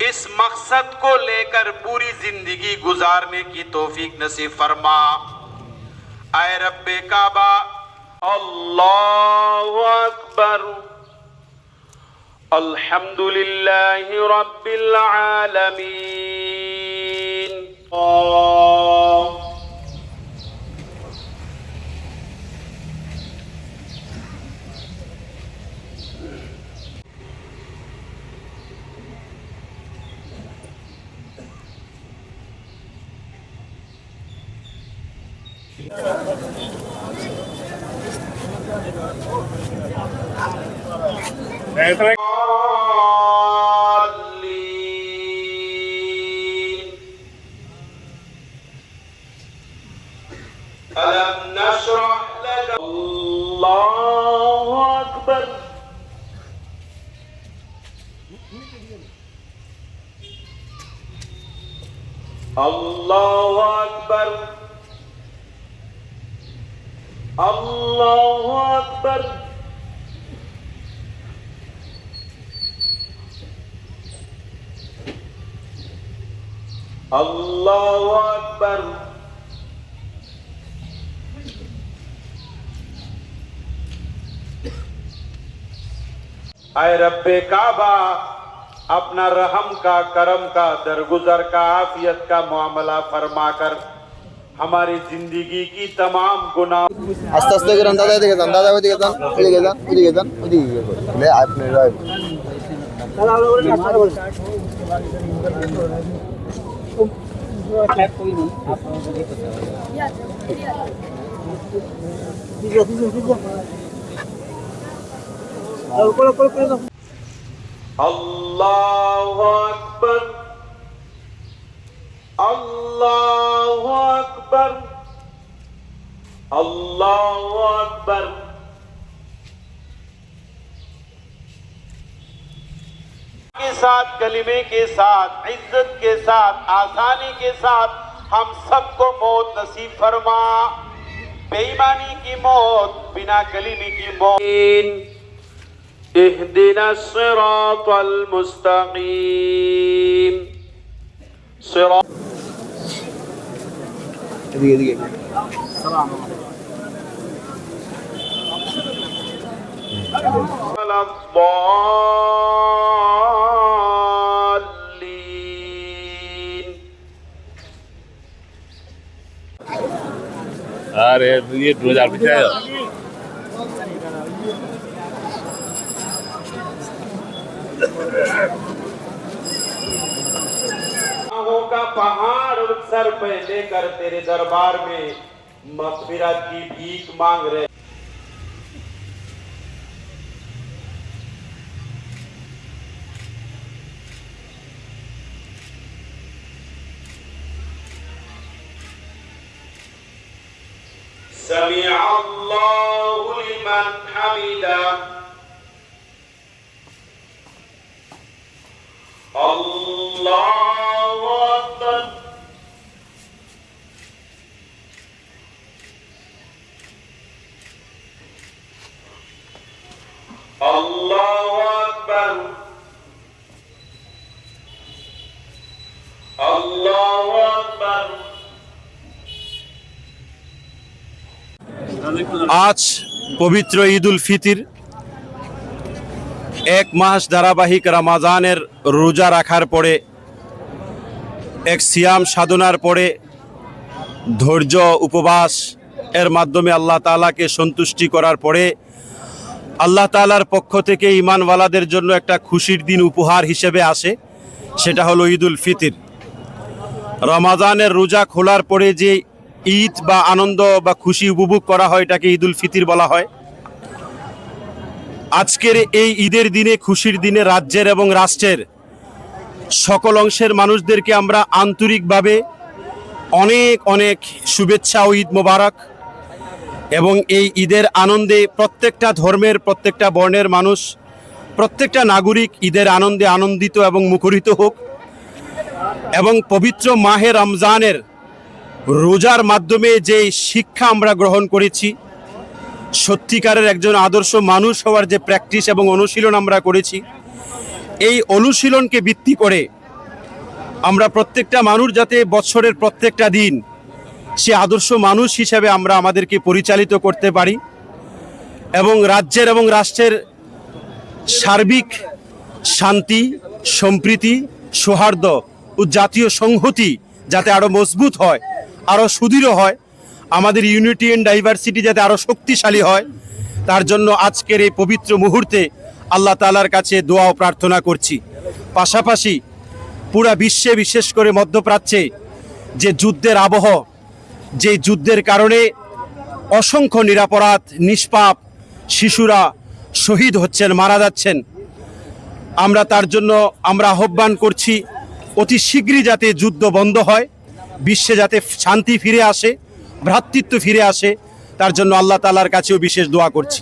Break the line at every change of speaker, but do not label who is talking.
इस मकसद को लेकर पूरी जिंदगी गुजारने की तौफीक नसीब फरमा। आए रब्बे काबा, अल्लाहु अकबर, अल्हम्दुलिल्लाहि रब्बिल आलमीन। ألم نشرح لك الله أكبر الله أكبر الله أكبر الله أكبر आए रब्बे काबा, अपना रहम का, करम का, दरगुजर का, आफियत का मामला फरमाकर हमारी जिंदगी की तमाम गुनाह।
আস্তে আস্তে করে দাদা এদিকে যান, দাদা ওইদিকে যান, ওইদিকে যান, ওইদিকে যান, ওইদিকে গিয়ে লে আপনি রাইট।
अल्लाहु अकबर अल्लाहु अकबर अल्लाहु अकबर। के साथ, कलिमे के साथ, इज्जत के साथ, आसानी के साथ हम सबको मौत नसीब फरमा। बेईमानी की मौत, बिना कलिमे की मौत। इहदिना सिरातल मुस्तकीम सिरात
এদিকে এদিকে
الضالين।
अरे ये 2000 पीछे है।
का पहाड़ सर पे लेकर तेरे दरबार में मग़फ़िरत की भीख मांग रहे। समिअ अल्लाहु लिमन हमिदा। अल्लाहु अकबर अल्लाहु अकबर अल्लाहु अकबर।
আজ পবিত্র ঈদ উল ফিতর, এক মাস ধারাবাহিক রমাজানের রোজা রাখার পরে, এক সিয়াম সাধনার পরে, ধৈর্য উপবাস এর মাধ্যমে আল্লাহ তাআলাকে সন্তুষ্টি করার পরে আল্লাহ তাআলার পক্ষ থেকে ঈমানওয়ালাদের জন্য একটা খুশির দিন উপহার হিসেবে আসে, সেটা হলো ঈদ উল ফিতর। রমাজানের রোজা খোলার পরে যে ঈদ বা আনন্দ বা খুশি উপভোগ করা হয়, এটাকে ঈদ উল ফিতর বলা হয়। আজকের এই ঈদের দিনে, খুশির দিনে রাজ্যের এবং রাষ্ট্রের সকল অংশের মানুষদেরকে আমরা আন্তরিকভাবে অনেক অনেক শুভেচ্ছা ও ঈদ মোবারক। এবং এই ঈদের আনন্দে প্রত্যেকটা ধর্মের, প্রত্যেকটা বর্ণের মানুষ, প্রত্যেকটা নাগরিক ঈদের আনন্দে আনন্দিত এবং মুখরিত হোক। এবং পবিত্র মাহে রমজানের রোজার মাধ্যমে যে শিক্ষা আমরা গ্রহণ করেছি, সত্যিকারের একজন আদর্শ মানুষ হওয়ার যে প্র্যাকটিস এবং অনুশীলন আমরা করেছি, এই অনুশীলনকে ভিত্তি করে আমরা প্রত্যেকটা মানুষ যাতে বছরের প্রত্যেকটা দিন সে আদর্শ মানুষ হিসেবে আমরা আমাদেরকে পরিচালিত করতে পারি এবং রাজ্যের এবং রাষ্ট্রের সার্বিক শান্তি, সম্প্রীতি, সৌহার্দ্য ও জাতীয় সংহতি যাতে আরও মজবুত হয়, আরও সুদৃঢ় হয়, আমাদের ইউনিটি অ্যান্ড ডাইভার্সিটি যাতে আরও শক্তিশালী হয়, তার জন্য আজকের এই পবিত্র মুহূর্তে আল্লাহ তাআলার কাছে দোয়া ও প্রার্থনা করছি। পাশাপাশি পুরা বিশ্বে, বিশেষ করে মধ্যপ্রাচ্যে যে যুদ্ধের আবহ, যে যুদ্ধের কারণে অসংখ্য নিরপরাধ নিষ্পাপ শিশুরা শহীদ হচ্ছেন, মারা যাচ্ছেন, আমরা তার জন্য আহ্বান করছি অতি শীঘ্রই যাতে যুদ্ধ বন্ধ হয়, বিশ্বে যাতে শান্তি ফিরে আসে, ভ্রাতৃত্ব ফিরে আসে, তার জন্য আল্লাহ তাআলার কাছেও বিশেষ দোয়া করছি।